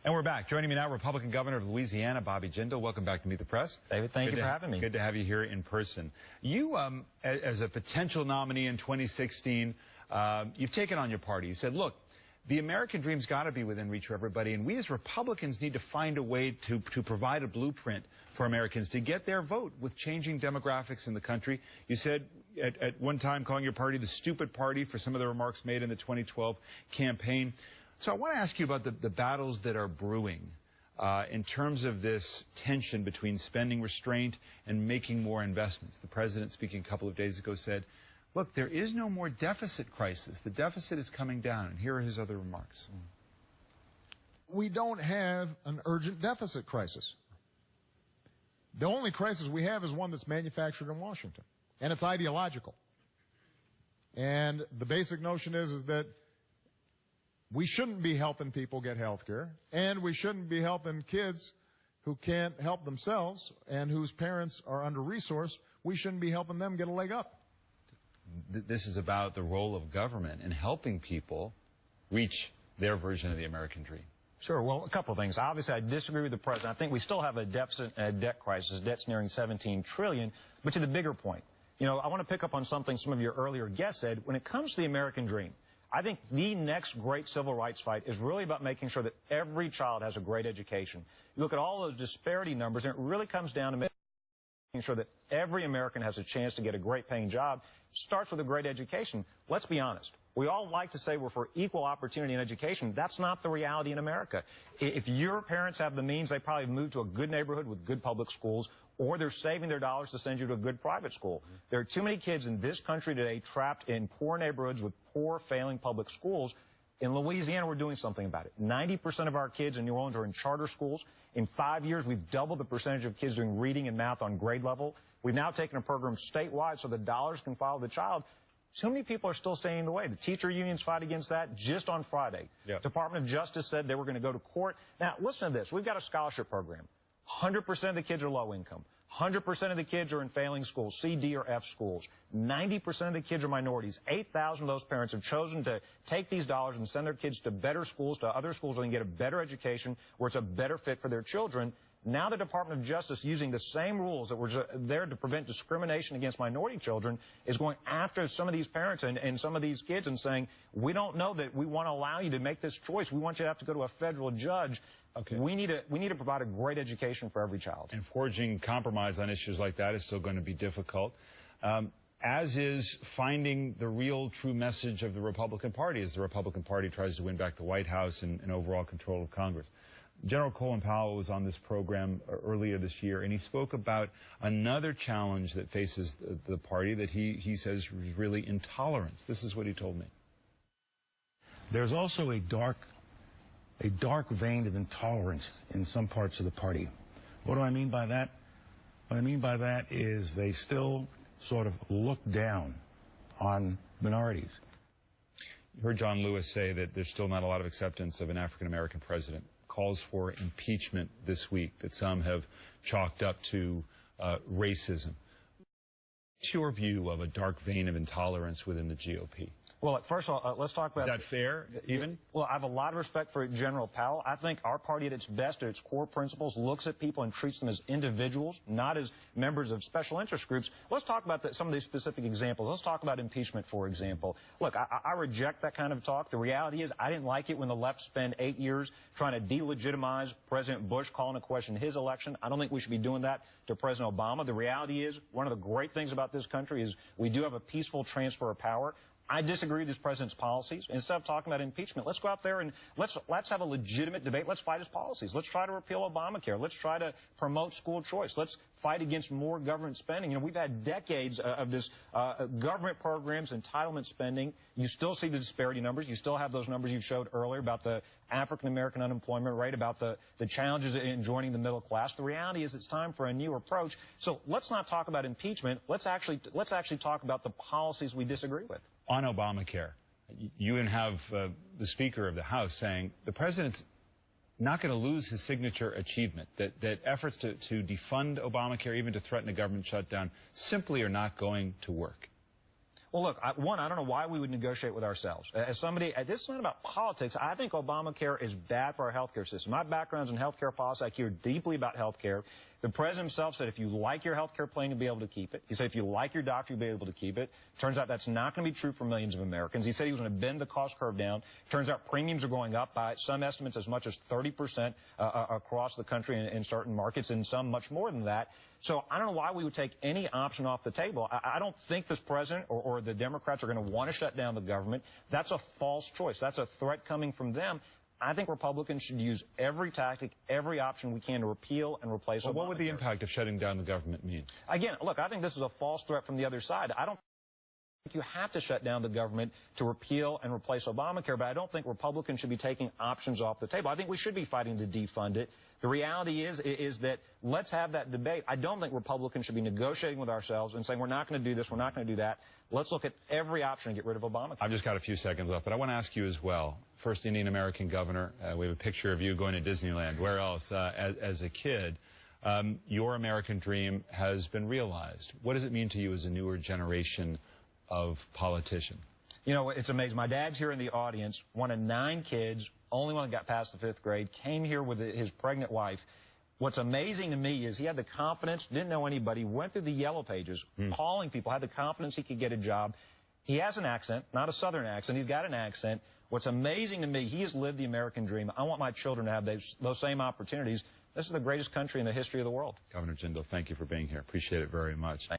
And we're back. Joining me now, Republican Governor of Louisiana, Bobby Jindal. Welcome back to Meet the Press. David, thank you for having me. Good to have you here in person. You, as a potential nominee in 2016, you've taken on your party. You said, look, the American dream's got to be within reach for everybody, and we as Republicans need to find a way to provide a blueprint for Americans to get their vote with changing demographics in the country. You said at one time calling your party the stupid party for some of the remarks made in the 2012 campaign. So I want to ask you about the battles that are brewing in terms of this tension between spending restraint and making more investments. The president, speaking a couple of days ago, said, look, there is no more deficit crisis. The deficit is coming down. And here are his other remarks. We don't have an urgent deficit crisis. The only crisis we have is one that's manufactured in Washington, and it's ideological. And the basic notion is that we shouldn't be helping people get health care, and we shouldn't be helping kids who can't help themselves and whose parents are under-resourced. We shouldn't be helping them get a leg up. This is about the role of government in helping people reach their version of the American dream. Sure. Well, a couple of things. Obviously, I disagree with the president. I think we still have a deficit and a debt crisis. Debt's nearing $17 trillion. But to the bigger point, you know, I want to pick up on something some of your earlier guests said. When it comes to the American dream, I think the next great civil rights fight is really about making sure that every child has a great education. You look at all those disparity numbers, and it really comes down to making sure that every American has a chance to get a great paying job. It starts with a great education. Let's be honest. We all like to say we're for equal opportunity in education. That's not the reality in America. If your parents have the means, they probably move to a good neighborhood with good public schools, or they're saving their dollars to send you to a good private school. There are too many kids in this country today trapped in poor neighborhoods with poor, failing public schools. In Louisiana, we're doing something about it. 90% of our kids in New Orleans are in charter schools. In 5 years, we've doubled the percentage of kids doing reading and math on grade level. We've now taken a program statewide so the dollars can follow the child. Too many people are still staying in the way. The teacher unions fight against that just on Friday. Yep. Department of Justice said they were going to go to court. Now, listen to this. We've got a scholarship program. 100% of the kids are low income. 100% of the kids are in failing schools, C, D, or F schools. 90% of the kids are minorities. 8,000 of those parents have chosen to take these dollars and send their kids to better schools, to other schools where they can get a better education, where it's a better fit for their children. Now the Department of Justice, using the same rules that were there to prevent discrimination against minority children, is going after some of these parents and some of these kids and saying, we don't know that we want to allow you to make this choice. We want you to have to go to a federal judge. Okay. We need to provide a great education for every child. And forging compromise on issues like that is still going to be difficult, as is finding the real true message of the Republican Party as the Republican Party tries to win back the White House and overall control of Congress. General Colin Powell was on this program earlier this year, and he spoke about another challenge that faces the party that he says is really intolerance. This is what he told me. There's also a dark vein of intolerance in some parts of the party. What do I mean by that? What I mean by that is they still sort of look down on minorities. You heard John Lewis say that there's still not a lot of acceptance of an African-American president. Calls for impeachment this week that some have chalked up to racism. What's your view of a dark vein of intolerance within the GOP? Well, first of all, let's talk about... Is that fair, even? Well, I have a lot of respect for General Powell. I think our party at its best, at its core principles, looks at people and treats them as individuals, not as members of special interest groups. Let's talk about some of these specific examples. Let's talk about impeachment, for example. Look, I reject that kind of talk. The reality is I didn't like it when the left spent 8 years trying to delegitimize President Bush, calling into question his election. I don't think we should be doing that to President Obama. The reality is one of the great things about this country is we do have a peaceful transfer of power. I disagree with this president's policies. Instead of talking about impeachment, let's go out there and let's have a legitimate debate. Let's fight his policies. Let's try to repeal Obamacare. Let's try to promote school choice. Let's fight against more government spending. You know, we've had decades of this government programs, entitlement spending. You still see the disparity numbers. You still have those numbers you showed earlier about the African-American unemployment rate, about the challenges in joining the middle class. The reality is it's time for a new approach. So let's not talk about impeachment. Let's actually talk about the policies we disagree with. On Obamacare, you even have the Speaker of the House saying the president's not going to lose his signature achievement, that efforts to defund Obamacare, even to threaten a government shutdown, simply are not going to work. Well, look, one, I don't know why we would negotiate with ourselves. As somebody, this is not about politics. I think Obamacare is bad for our healthcare system. My background's in healthcare policy. I care deeply about healthcare. The president himself said if you like your healthcare plan, you'll be able to keep it. He said if you like your doctor, you'll be able to keep it. Turns out that's not going to be true for millions of Americans. He said he was going to bend the cost curve down. Turns out premiums are going up by some estimates as much as 30% across the country in certain markets, and some much more than that. So I don't know why we would take any option off the table. I don't think this president or the Democrats are going to want to shut down the government. That's a false choice. That's a threat coming from them. I think Republicans should use every tactic, every option we can to repeal and replace Obamacare. Well, what would the impact of shutting down the government mean? Again, look, I think this is a false threat from the other side. I don't think you have to shut down the government to repeal and replace Obamacare, but I don't think Republicans should be taking options off the table. I think we should be fighting to defund it. The reality is that let's have that debate. I don't think Republicans should be negotiating with ourselves and saying we're not going to do this, we're not going to do that. Let's look at every option to get rid of Obamacare. I've just got a few seconds left, but I want to ask you as well. First Indian American governor, we have a picture of you going to Disneyland. Where else? As a kid, your American dream has been realized. What does it mean to you as a newer generation of politician? You know, it's amazing. My dad's here in the audience, one of 9 kids, only one that got past the 5th grade, came here with his pregnant wife. What's amazing to me is he had the confidence, didn't know anybody, went through the yellow pages, calling people, had the confidence he could get a job. He has an accent, not a Southern accent. He's got an accent. What's amazing to me, he has lived the American dream. I want my children to have those same opportunities. This is the greatest country in the history of the world. Governor Jindal, thank you for being here. Appreciate it very much.